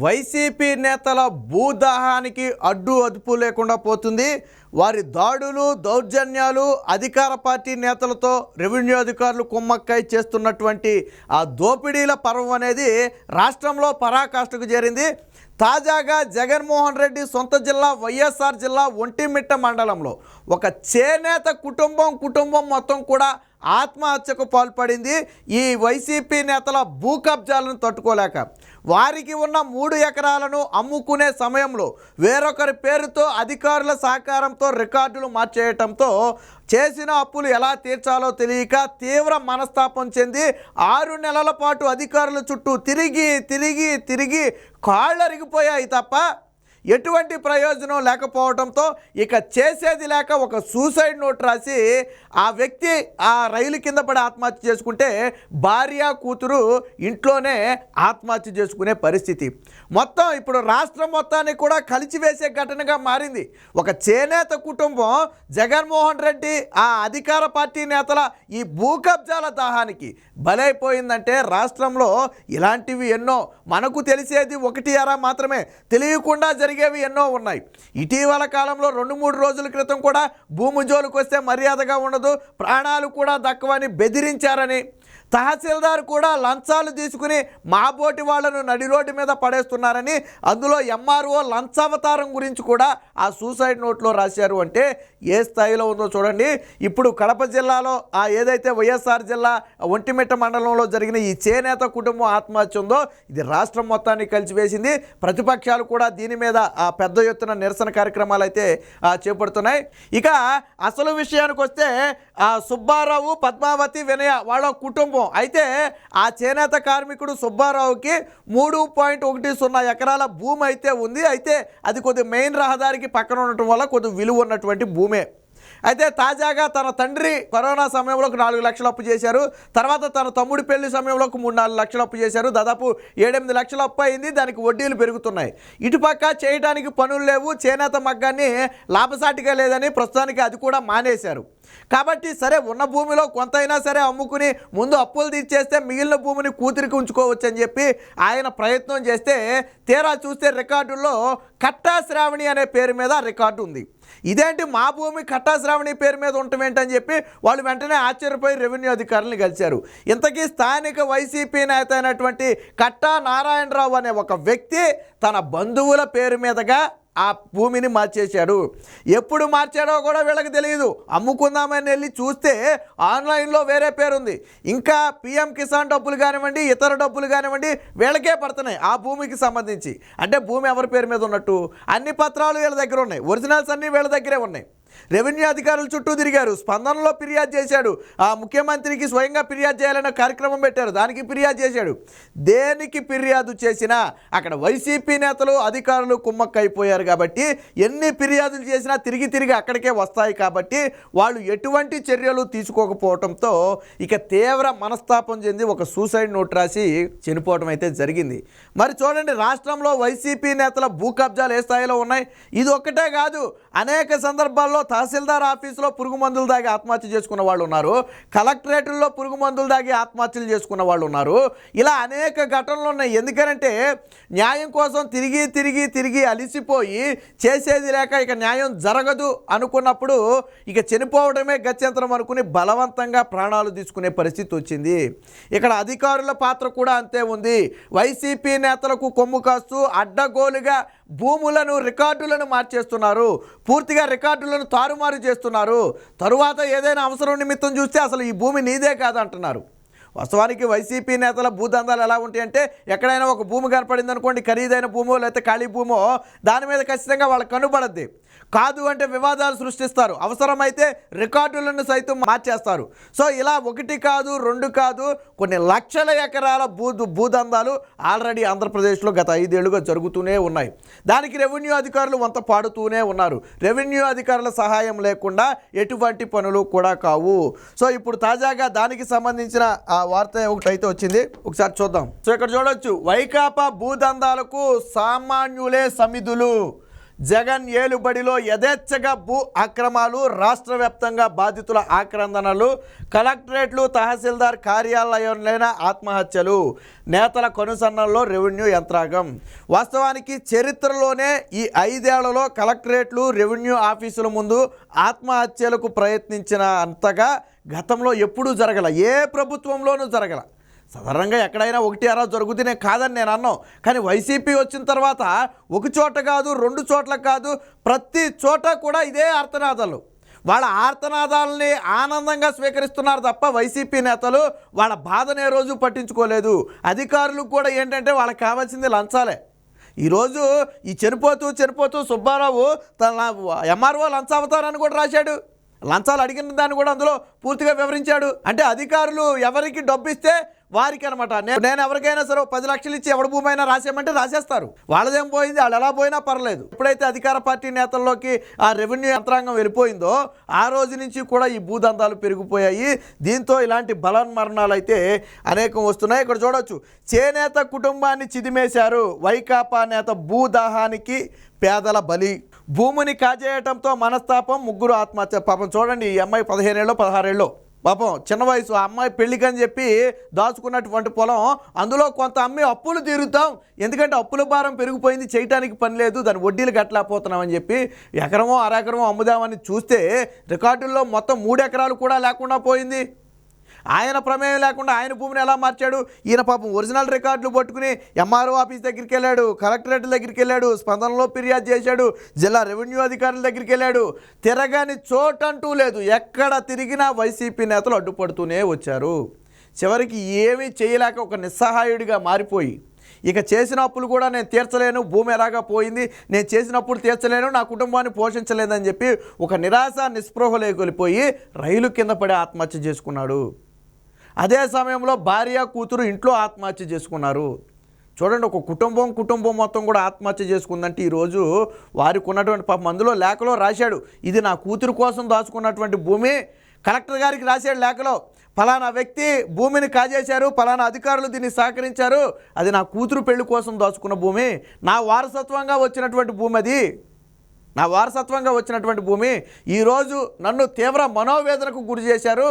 YCP నేతల భూదాహానికి అడ్డు అదుపు లేకుండా పోతుంది. వారి దాడులు దౌర్జన్యాలు అధికార పార్టీ నేతలతో రెవెన్యూ అధికారులు కుమ్మక్కై చేస్తున్నటువంటి ఆ దోపిడీల పర్వం అనేది రాష్ట్రంలో పరాకాష్ఠకు చేరింది. తాజాగా జగన్మోహన్ రెడ్డి సొంత జిల్లా వైఎస్ఆర్ జిల్లా ఒంటిమిట్ట మండలంలో ఒక చేనేత కుటుంబం మొత్తం కూడా ఆత్మహత్యకు పాల్పడింది. ఈ వైసీపీ నేతల భూ కబ్జాలను తట్టుకోలేక వారికి ఉన్న 3 ఎకరాలను అమ్ముకునే సమయంలో వేరొకరి పేరుతో అధికారుల సహకారంతో రికార్డులు మార్చేయటంతో చేసిన అప్పులు ఎలా తీర్చాలో తెలియక తీవ్ర మనస్తాపం చెంది 6 నెలల పాటు అధికారుల చుట్టూ తిరిగి కాళ్ళరిగిపోయాయి తప్ప ఎటువంటి ప్రయోజనం లేకపోవడంతో ఇక చేసేది లేక ఒక సూసైడ్ నోట్ రాసి ఆ వ్యక్తి ఆ రైలు కింద పడి ఆత్మహత్య చేసుకుంటే భార్య కూతురు ఇంట్లోనే ఆత్మహత్య చేసుకునే పరిస్థితి. మొత్తం ఇప్పుడు రాష్ట్రం మొత్తాన్ని కూడా కలిచివేసే ఘటనగా మారింది. ఒక చేనేత కుటుంబం జగన్మోహన్ రెడ్డి ఆ అధికార పార్టీ నేతల ఈ భూ కబ్జాల దాహానికి బలైపోయిందంటే రాష్ట్రంలో ఇలాంటివి ఎన్నో, మనకు తెలిసేది 1 మాత్రమే, తెలియకుండా జరిగేవి ఎన్నో ఉన్నాయి. ఇటీవల కాలంలో 2-3 రోజుల క్రితం కూడా భూమి జోలికి వస్తే మర్యాదగా ఉండదు, ప్రాణాలు కూడా దక్కవని బెదిరించారని, తహసీల్దార్ కూడా లంచాలు తీసుకుని మా బోటి వాళ్లను నడి రోడ్డు మీద పడేస్తున్నారని, అందులో ఎంఆర్ఓ లంచావతారం గురించి కూడా ఆ సూసైడ్ నోట్లో రాశారు. అంటే ఏ స్థాయిలో ఉందో చూడండి. ఇప్పుడు కడప జిల్లాలో ఏదైతే వైఎస్ఆర్ జిల్లా ఒంటిమిట్ట మండలంలో జరిగిన ఈ చేనేత కుటుంబం ఆత్మహత్య ఉందో ఇది రాష్ట్రం మొత్తాన్ని కలిసివేసింది. ప్రతిపక్షాలు కూడా దీని మీద పెద్ద ఎత్తున నిరసన కార్యక్రమాలు అయితే చేపడుతున్నాయి. ఇక అసలు విషయానికి వస్తే సుబ్బారావు పద్మావతి వినయ వాళ్ళ కుటుంబం అయితే ఆ చేనేత కార్మికుడు సుబ్బారావుకి 3.10 ఎకరాల భూమి అయితే ఉంది. అయితే అది కొద్ది మెయిన్ రహదారికి పక్కన ఉండటం వల్ల కొద్ది విలువ ఉన్నటువంటి భూమే. అయితే తాజాగా తన తండ్రి కరోనా సమయంలో 4 లక్షలు అప్పు చేశారు. తర్వాత తన తమ్ముడి పెళ్లి సమయంలో 3-4 లక్షలు అప్పు చేశారు. దాదాపు 7-8 లక్షలు అప్పు అయింది. దానికి వడ్డీలు పెరుగుతున్నాయి. ఇటుపక్క చేయడానికి పనులు లేవు, చేనేత మగ్గాన్ని లాభసాటిగా లేదని ప్రస్తుతానికి అది కూడా మానేశారు. కాబట్టి సరే ఉన్న భూమిలో కొంతైనా సరే అమ్ముకుని ముందు అప్పులు తీర్చేస్తే మిగిలిన భూమిని కూతురికి ఉంచుకోవచ్చు అని చెప్పి ఆయన ప్రయత్నం చేస్తే తీరా చూస్తే రికార్డుల్లో కట్టా శ్రావణి అనే పేరు మీద రికార్డు ఉంది. ఇదేంటి మా భూమి కట్టా శ్రావణి పేరు మీద ఉండటమేంటని చెప్పి వాళ్ళు వెంటనే ఆశ్చర్యపోయి రెవెన్యూ అధికారులను కలిశారు. ఇంతకీ స్థానిక వైసీపీ నేత అయినటువంటి కట్టా నారాయణరావు అనే ఒక వ్యక్తి తన బంధువుల పేరు మీదగా ఆ భూమిని మార్చేశాడు. ఎప్పుడు మార్చాడో కూడా వీళ్ళకి తెలియదు. అమ్ముకుందామని వెళ్ళి చూస్తే ఆన్లైన్లో వేరే పేరుంది. ఇంకా పిఎం కిసాన్ డబ్బులు కానివ్వండి, ఇతర డబ్బులు కానివ్వండి వీళ్ళకే పడుతున్నాయి ఆ భూమికి సంబంధించి. అంటే భూమి ఎవరి పేరు మీద ఉన్నట్టు? అన్ని పత్రాలు వీళ్ళ దగ్గర ఉన్నాయి, ఒరిజినల్స్ అన్నీ వీళ్ళ దగ్గరే ఉన్నాయి. రెవెన్యూ అధికారులు చుట్టూ తిరిగారు, స్పందనలో ఫిర్యాదు చేశాడు, ఆ ముఖ్యమంత్రికి స్వయంగా ఫిర్యాదు చేయాలనే కార్యక్రమం పెట్టారు, దానికి ఫిర్యాదు చేశాడు. దేనికి ఫిర్యాదు చేసినా అక్కడ వైసీపీ నేతలు అధికారులు కుమ్మక్కైపోయారు. కాబట్టి ఎన్ని ఫిర్యాదులు చేసినా తిరిగి అక్కడికే వస్తాయి. కాబట్టి వాళ్ళు ఎటువంటి చర్యలు తీసుకోకపోవడంతో ఇక తీవ్ర మనస్తాపం చెంది ఒక సూసైడ్ నోట్ రాసి చనిపోవడం అయితే జరిగింది. మరి చూడండి, రాష్ట్రంలో వైసీపీ నేతల భూ కబ్జాలు ఏ స్థాయిలో ఉన్నాయి. ఇది ఒక్కటే కాదు, అనేక సందర్భాల్లో తహసీల్దార్ ఆఫీసులో పురుగు మందులు దాగి ఆత్మహత్య చేసుకున్న వాళ్ళు ఉన్నారు, కలెక్టరేట్లలో పురుగు మందులు దాగి ఆత్మహత్యలు చేసుకున్న వాళ్ళు ఉన్నారు. ఇలా అనేక ఘటనలు ఉన్నాయి. ఎందుకంటే న్యాయం కోసం తిరిగి అలిసిపోయి చేసేది లేక ఇక న్యాయం జరగదు అనుకున్నప్పుడు ఇక చనిపోవడమే గత్యంతరం అనుకుని బలవంతంగా ప్రాణాలు తీసుకునే పరిస్థితి వచ్చింది. ఇక్కడ అధికారుల పాత్ర కూడా అంతే ఉంది. వైసీపీ నేతలకు కొమ్ము కాస్తూ అడ్డగోలుగా భూములను రికార్డులను మార్చేస్తున్నారు, పూర్తిగా రికార్డులను తారుమారు చేస్తున్నారు. తరువాత ఏదైనా అవసరం నిమిత్తం చూస్తే అసలు ఈ భూమి నీదే కాదంటున్నారు. వాస్తవానికి వైసీపీ నేతల భూదందాలు ఎలా ఉంటాయంటే ఎక్కడైనా ఒక భూమి కనపడింది అనుకోండి, ఖరీదైన భూమో లేకపోతే ఖాళీ భూమో, దాని మీద ఖచ్చితంగా వాళ్ళకి కనుపడద్ది. కాదు అంటే వివాదాలు సృష్టిస్తారు, అవసరమైతే రికార్డులను సైతం మార్చేస్తారు. సో ఇలా 1 కాదు 2 కాదు కొన్ని లక్షల ఎకరాల భూదందాలు ఆల్రెడీ ఆంధ్రప్రదేశ్లో గత 5 ఏళ్లుగా జరుగుతూనే ఉన్నాయి. దానికి రెవెన్యూ అధికారులు వంత పాడుతూనే ఉన్నారు. రెవెన్యూ అధికారుల సహాయం లేకుండా ఎటువంటి పనులు కూడా కావు. సో ఇప్పుడు తాజాగా దానికి సంబంధించిన వార్త ఒకటైతే వచ్చింది, ఒకసారి చూద్దాం. సో ఇక్కడ చూడొచ్చు, వైకాపా భూదందాలకు సామాన్యులే సమిధులు. జగన్ ఏలుబడిలో యథేచ్ఛగా భూ అక్రమాలు, రాష్ట్ర వ్యాప్తంగా బాధితుల ఆక్రందనలు, కలెక్టరేట్లు, తహసీల్దార్ కార్యాలయంలోనే ఆత్మహత్యలు, నేతల కొనుసన్నల్లో రెవెన్యూ యంత్రాంగం. వాస్తవానికి చరిత్రలోనే ఈ 5 ఏళ్లలో కలెక్టరేట్లు, రెవెన్యూ ఆఫీసుల ముందు ఆత్మహత్యలకు ప్రయత్నించిన అంతగా గతంలో ఎప్పుడూ జరగల, ఏ ప్రభుత్వంలోనూ జరగల. సాధారణంగా ఎక్కడైనా 1 అలా జరుగుతూనే కాదని నేను అన్నాను. కానీ వైసీపీ వచ్చిన తర్వాత ఒక చోట కాదు, 2 చోట్ల కాదు, ప్రతి చోట కూడా ఇదే ఆర్తనాదాలు. వాళ్ళ ఆర్తనాదాలని ఆనందంగా స్వీకరిస్తున్నారు తప్ప వైసీపీ నేతలు వాళ్ళ బాధనే రోజు పట్టించుకోలేదు. అధికారులు కూడా ఏంటంటే వాళ్ళకి కావాల్సింది లంచాలే. ఈరోజు ఈ చనిపోతూ సుబ్బారావు తన ఎంఆర్ఓ లంచావతారాన్ని కూడా రాశాడు. లంచాలు అడిగిన దాన్ని కూడా అందులో పూర్తిగా వివరించాడు. అంటే అధికారులు ఎవరికి డబ్బు ఇస్తే వారికి అనమాట. నేను ఎవరికైనా సరే 10 లక్షలు ఇచ్చి ఎవరి భూమి అయినా రాసేయమంటే రాసేస్తారు. వాళ్ళదేం పోయింది, వాళ్ళు ఎలా పోయినా పర్లేదు. ఎప్పుడైతే అధికార పార్టీ నేతల్లోకి ఆ రెవెన్యూ యంత్రాంగం వెళ్ళిపోయిందో ఆ రోజు నుంచి కూడా ఈ భూదందాలు పెరిగిపోయాయి. దీంతో ఇలాంటి బలన్మరణాలు అయితే అనేకం వస్తున్నాయి. ఇక్కడ చూడొచ్చు, చేనేత కుటుంబాన్ని చిదిమేశారు, వైకాపా నేత భూదాహానికి పేదల బలి, భూమిని కాజేయటంతో మనస్తాపం, 3 ఆత్మహత్య. పాపం చూడండి, ఈ అమ్మాయి 15 ఏళ్ళో 16 ఏళ్ళో, పాపం చిన్న వయసు. ఆ అమ్మాయి పెళ్ళికని చెప్పి దాచుకున్నటువంటి పొలం, అందులో కొంత అమ్మి అప్పులు తీరుతాం, ఎందుకంటే అప్పుల భారం పెరిగిపోయింది, చేయటానికి పని లేదు, దాని వడ్డీలు కట్టలేకపోతున్నామని చెప్పి ఎకరమో అరెకరమో అమ్ముదామని చూస్తే రికార్డుల్లో మొత్తం 3 ఎకరాలు కూడా లేకుండా పోయింది. ఆయన ప్రమేయం లేకుండా ఆయన భూమిని ఎలా మార్చాడు? ఈయన పాపం ఒరిజినల్ రికార్డులు పట్టుకుని ఎంఆర్ఓ ఆఫీస్ దగ్గరికి వెళ్ళాడు, కలెక్టరేట్ దగ్గరికి వెళ్ళాడు, స్పందనలో ఫిర్యాదు చేశాడు, జిల్లా రెవెన్యూ అధికారుల దగ్గరికి వెళ్ళాడు. తిరగని చోటంటూ లేదు. ఎక్కడ తిరిగినా వైసీపీ నేతలు అడ్డుపడుతూనే వచ్చారు. చివరికి ఏమీ చేయలేక ఒక నిస్సహాయుడిగా మారిపోయి, ఇక చేసిన అప్పులు కూడా నేను తీర్చలేను, భూమి ఎలాగా పోయింది, నేను చేసినప్పుడు తీర్చలేను, నా కుటుంబాన్ని పోషించలేదని చెప్పి ఒక నిరాశ నిస్పృహలోకి వెళ్ళిపోయి రైలు కింద పడి ఆత్మహత్య చేసుకున్నాడు. అదే సమయంలో భార్య కూతురు ఇంట్లో ఆత్మహత్య చేసుకున్నారు. చూడండి, ఒక కుటుంబం మొత్తం కూడా ఆత్మహత్య చేసుకుందంటే ఈరోజు వారికి ఉన్నటువంటి పాపం అందులో లేఖలో రాశాడు, ఇది నా కూతురు కోసం దాచుకున్నటువంటి భూమి. కలెక్టర్ గారికి రాశాడు లేఖలో, ఫలానా వ్యక్తి భూమిని కాజేశారు, ఫలానా అధికారులు దీన్ని సహకరించారు, అది నా కూతురు పెళ్లి కోసం దాచుకున్న భూమి, నా వారసత్వంగా వచ్చినటువంటి భూమి, అది నా వారసత్వంగా వచ్చినటువంటి భూమి. ఈరోజు నన్ను తీవ్ర మనోవేదనకు గురి చేశారు.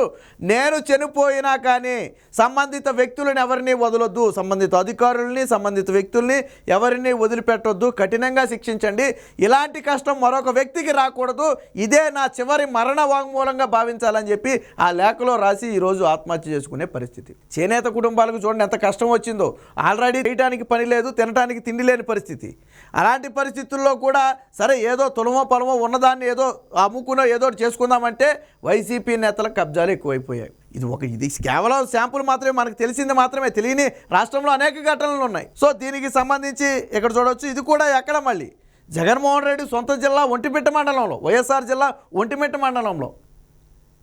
నేను చనిపోయినా కానీ సంబంధిత వ్యక్తులను ఎవరిని వదలొద్దు, సంబంధిత అధికారుల్ని, సంబంధిత వ్యక్తుల్ని ఎవరిని వదిలిపెట్టొద్దు, కఠినంగా శిక్షించండి. ఇలాంటి కష్టం మరొక వ్యక్తికి రాకూడదు, ఇదే నా చివరి మరణ వాంగ్మూలంగా భావించాలని చెప్పి ఆ లేఖలో రాసి ఈరోజు ఆత్మహత్య చేసుకునే పరిస్థితి. చేనేత కుటుంబాలకు చూడండి ఎంత కష్టం వచ్చిందో. ఆల్రెడీ చేయడానికి పని లేదు, తినడానికి తిండి లేని పరిస్థితి. అలాంటి పరిస్థితుల్లో కూడా సరే ఏదో తులమో పొలమో ఉన్నదాన్ని ఏదో అమ్ముకునో ఏదో చేసుకుందామంటే వైసీపీ నేతల కబ్జాలు ఎక్కువైపోయాయి. ఇది కేవలం శాంపుల్ మాత్రమే, మనకు తెలిసింది మాత్రమే, తెలియని రాష్ట్రంలో అనేక ఘటనలు ఉన్నాయి. సో దీనికి సంబంధించి ఇక్కడ చూడవచ్చు, ఇది కూడా ఎక్కడ మళ్ళీ జగన్మోహన్ రెడ్డి సొంత జిల్లా ఒంటిమిట్ట మండలంలో, వైఎస్ఆర్ జిల్లా ఒంటిమిట్ట మండలంలో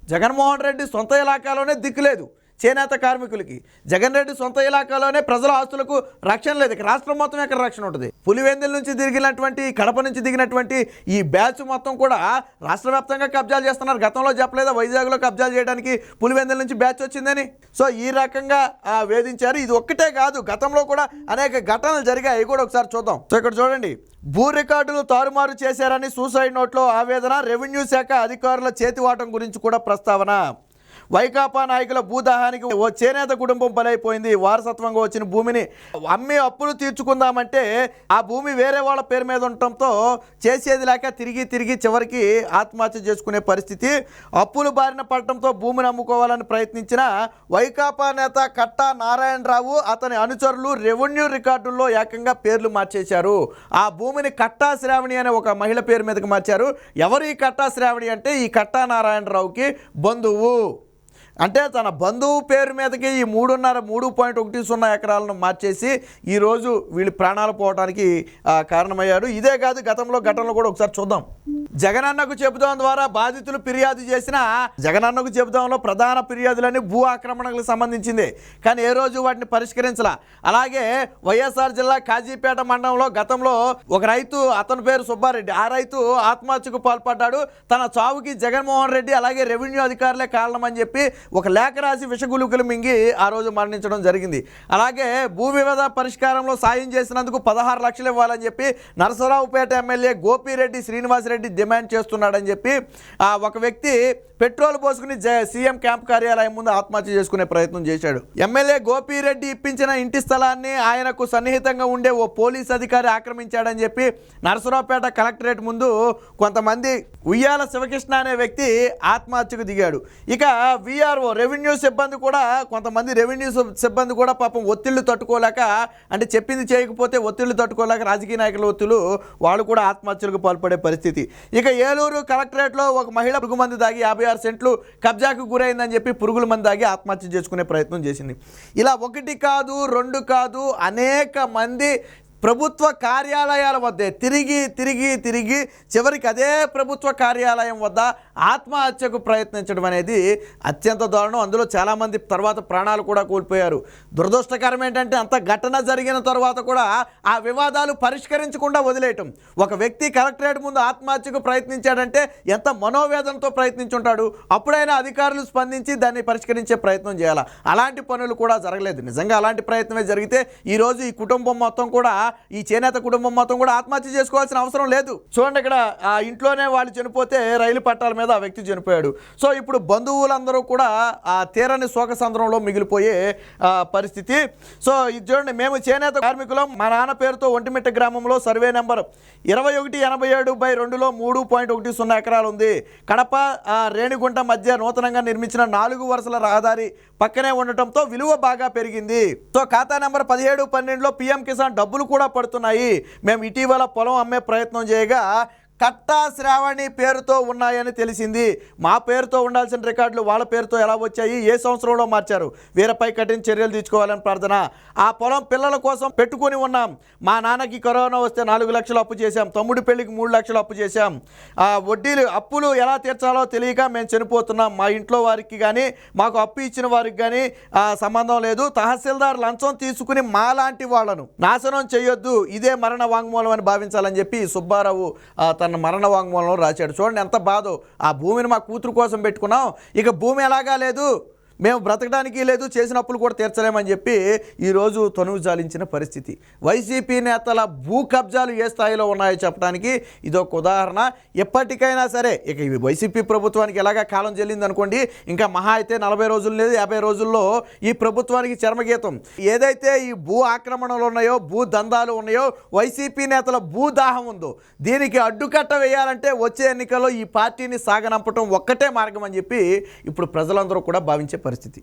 జగన్మోహన్ రెడ్డి సొంత ఇలాకాలోనే దిక్కులేదు చేనేత కార్మికులకి. జగన్ రెడ్డి సొంత ఇలాకాలోనే ప్రజల ఆస్తులకు రక్షణ లేదు. ఇక రాష్ట్రం మొత్తం ఎక్కడ రక్షణ ఉంటుంది? పులివెందుల నుంచి దిగినటువంటి, కడప నుంచి దిగినటువంటి ఈ బ్యాచ్ మొత్తం కూడా రాష్ట్ర వ్యాప్తంగా కబ్జాలు చేస్తున్నారు. గతంలో చెప్పలేదా వైజాగ్లో కబ్జాలు చేయడానికి పులివెందుల నుంచి బ్యాచ్ వచ్చిందని? సో ఈ రకంగా వేధించారు. ఇది ఒక్కటే కాదు, గతంలో కూడా అనేక ఘటనలు జరిగాయి. అవి కూడా ఒకసారి చూద్దాం. సో ఇక్కడ చూడండి, భూ రికార్డులు తారుమారు చేశారని సూసైడ్ నోట్లో ఆవేదన, రెవెన్యూ శాఖ అధికారుల చేతివాటం గురించి కూడా ప్రస్తావన. వైకాపా నాయకుల భూదాహానికి ఓ చేనేత కుటుంబం బలైపోయింది. వారసత్వంగా వచ్చిన భూమిని అమ్మి అప్పులు తీర్చుకుందామంటే ఆ భూమి వేరే వాళ్ళ పేరు మీద ఉండటంతో చేసేది లేక తిరిగి చివరికి ఆత్మహత్య చేసుకునే పరిస్థితి. అప్పులు బారిన పడటంతో భూమిని అమ్ముకోవాలని ప్రయత్నించిన వైకాపా నేత కట్టా నారాయణరావు, అతని అనుచరులు రెవెన్యూ రికార్డుల్లో ఏకంగా పేర్లు మార్చేశారు. ఆ భూమిని కట్టా శ్రావణి అనే ఒక మహిళ పేరు మీదకి మార్చారు. ఎవరు ఈ కట్టా శ్రావణి అంటే ఈ కట్టా నారాయణరావుకి బంధువు. అంటే తన బంధువు పేరు మీదకి ఈ 3.10 ఎకరాలను మార్చేసి ఈరోజు వీళ్ళు ప్రాణాలు పోవడానికి కారణమయ్యారు. ఇదే కాదు, గతంలో ఘటనలు కూడా ఒకసారి చూద్దాం. జగనన్నకు చెబుదాం ద్వారా బాధితులు ఫిర్యాదు చేసిన జగనన్నకు చెబుదాంలో ప్రధాన ఫిర్యాదులన్నీ భూ ఆక్రమణలకు సంబంధించింది, కానీ ఏ రోజు వాటిని పరిష్కరించాల. అలాగే వైఎస్ఆర్ జిల్లా కాజీపేట మండలంలో గతంలో ఒక రైతు, అతని పేరు సుబ్బారెడ్డి, ఆ రైతు ఆత్మహత్యకు పాల్పడ్డాడు. తన చావుకి జగన్మోహన్ రెడ్డి అలాగే రెవెన్యూ అధికారులే కారణమని చెప్పి ఒక లేఖ రాసి విషగులుకలు మింగి ఆ రోజు మరణించడం జరిగింది. అలాగే భూ వివాద పరిష్కారంలో సాయం చేసినందుకు 16 లక్షలు ఇవ్వాలని చెప్పి నరసరావుపేట ఎమ్మెల్యే గోపిరెడ్డి శ్రీనివాసరెడ్డి డిమాండ్ చేస్తున్నాడని చెప్పి ఒక వ్యక్తి పెట్రోల్ పోసుకుని సీఎం క్యాంప్ కార్యాలయం ముందు ఆత్మహత్య చేసుకునే ప్రయత్నం చేశాడు. ఎమ్మెల్యే గోపిరెడ్డి ఇప్పించిన ఇంటి స్థలాన్ని ఆయనకు సన్నిహితంగా ఉండే ఓ పోలీస్ అధికారి ఆక్రమించాడని చెప్పి నరసరావుపేట కలెక్టరేట్ ముందు కొంతమంది ఉయ్యాల శివకృష్ణ అనే వ్యక్తి ఆత్మహత్యకు దిగాడు. ఇక విఆర్ఓ రెవెన్యూ సిబ్బంది కూడా, కొంతమంది రెవెన్యూ సిబ్బంది కూడా పాపం ఒత్తిళ్లు తట్టుకోలేక, అంటే చెప్పింది చేయకపోతే ఒత్తిళ్లు తట్టుకోలేక రాజకీయ నాయకుల ఒత్తిళ్లు వాళ్ళు కూడా ఆత్మహత్యలకు పాల్పడే పరిస్థితి. ఇక ఏలూరు కలెక్టరేట్లో ఒక మహిళ పురుగు మందు దాగి 56 సెంట్లు కబ్జాకు గురైందని చెప్పి పురుగుల మందు దాగి ఆత్మహత్య చేసుకునే ప్రయత్నం చేసింది. ఇలా ఒకటి కాదు, రెండు కాదు, అనేక మంది ప్రభుత్వ కార్యాలయాల వద్దే తిరిగి చివరికి అదే ప్రభుత్వ కార్యాలయం వద్ద ఆత్మహత్యకు ప్రయత్నించడం అనేది అత్యంత దారుణం. అందులో చాలామంది తర్వాత ప్రాణాలు కూడా కోల్పోయారు. దురదృష్టకరం ఏంటంటే అంత ఘటన జరిగిన తర్వాత కూడా ఆ వివాదాలు పరిష్కరించకుండా వదిలేయటం. ఒక వ్యక్తి కలెక్టరేట్ ముందు ఆత్మహత్యకు ప్రయత్నించాడంటే ఎంత మనోవేదనతో ప్రయత్నించుంటాడు. అప్పుడైనా అధికారులు స్పందించి దాన్ని పరిష్కరించే ప్రయత్నం చేయాలి. అలాంటి పనులు కూడా జరగలేదు. నిజంగా అలాంటి ప్రయత్నమే జరిగితే ఈరోజు ఈ కుటుంబం మొత్తం కూడా, ఈ చేనేత కుటుంబం మొత్తం కూడా ఆత్మహత్య చేసుకోవాల్సిన అవసరం లేదు. చూడండి, ఇక్కడ ఆ ఇంట్లోనే వాళ్ళు చనిపోతే రైలు పట్టాల మీద ఆ వ్యక్తి చనిపోయాడు. సో ఇప్పుడు బంధువులందరూ కూడా ఆ తీరని శోకసంద్రంలో మిగిలిపోయే పరిస్థితి. సో ఇది చూడండి, మేము చేనేత కార్మికులం. మా నాన్న పేరుతో ఒంటిమిట్ట గ్రామంలో సర్వే నెంబర్ 2187/2లో 3.10 ఎకరాలు ఉంది. కడప రేణిగుంట మధ్య నూతనంగా నిర్మించిన 4 వరుసల రహదారి పక్కనే ఉండటంతో విలువ బాగా పెరిగింది. సో ఖాతా నెంబర్ 17/12లో PM కిసాన్ డబ్బులు కూడా పడుతున్నాయి. మేము ఇటీవల పొలం అమ్మే ప్రయత్నం చేయగా కట్టా శ్రావణి పేరుతో ఉన్నాయని తెలిసింది. మా పేరుతో ఉండాల్సిన రికార్డులు వాళ్ళ పేరుతో ఎలా వచ్చాయి, ఏ సంవత్సరంలో మార్చారు, వీరిపై కఠిన చర్యలు తీసుకోవాలని ప్రార్థన. ఆ పొలం పిల్లల కోసం పెట్టుకొని ఉన్నాం. మా నాన్నకి కరోనా వస్తే 4 లక్షలు అప్పు చేశాం. తమ్ముడి పెళ్లికి 3 లక్షలు అప్పు చేశాం. వడ్డీలు అప్పులు ఎలా తీర్చాలో తెలియక మేము చనిపోతున్నాం. మా ఇంట్లో వారికి కానీ మాకు అప్పు ఇచ్చిన వారికి కానీ సంబంధం లేదు. తహసీల్దార్ లంచం తీసుకుని మాలాంటి వాళ్లను నాశనం చేయొద్దు, ఇదే మరణ వాంగ్మూలం అని భావించాలని చెప్పి సుబ్బారావు తన మరణ వాంగ్మూలంలో రాశాడు. చూడండి ఎంత బాధో. ఆ భూమిని మా కూతురు కోసం పెట్టుకున్నాం, ఇక భూమి ఎలాగా లేదు, మేము బ్రతకడానికి లేదు, చేసిన అప్పులు కూడా తీర్చలేమని చెప్పి ఈరోజు తనువు జాలించిన పరిస్థితి. వైసీపీ నేతల భూ కబ్జాలు ఏ స్థాయిలో ఉన్నాయో చెప్పడానికి ఇదొక ఉదాహరణ. ఎప్పటికైనా సరే ఇక ఈ వైసీపీ ప్రభుత్వానికి ఎలాగా కాలం చెల్లింది అనుకోండి, ఇంకా మహా అయితే 40 రోజులు లేదు, 50 రోజుల్లో ఈ ప్రభుత్వానికి చర్మగీతం. ఏదైతే ఈ భూ ఆక్రమణలు ఉన్నాయో, భూ దందాలు ఉన్నాయో, వైసీపీ నేతల భూదాహం ఉందో, దీనికి అడ్డుకట్ట వేయాలంటే వచ్చే ఎన్నికల్లో ఈ పార్టీని సాగనంపటం ఒక్కటే మార్గం అని చెప్పి ఇప్పుడు ప్రజలందరూ కూడా భావించే పరిస్థితి.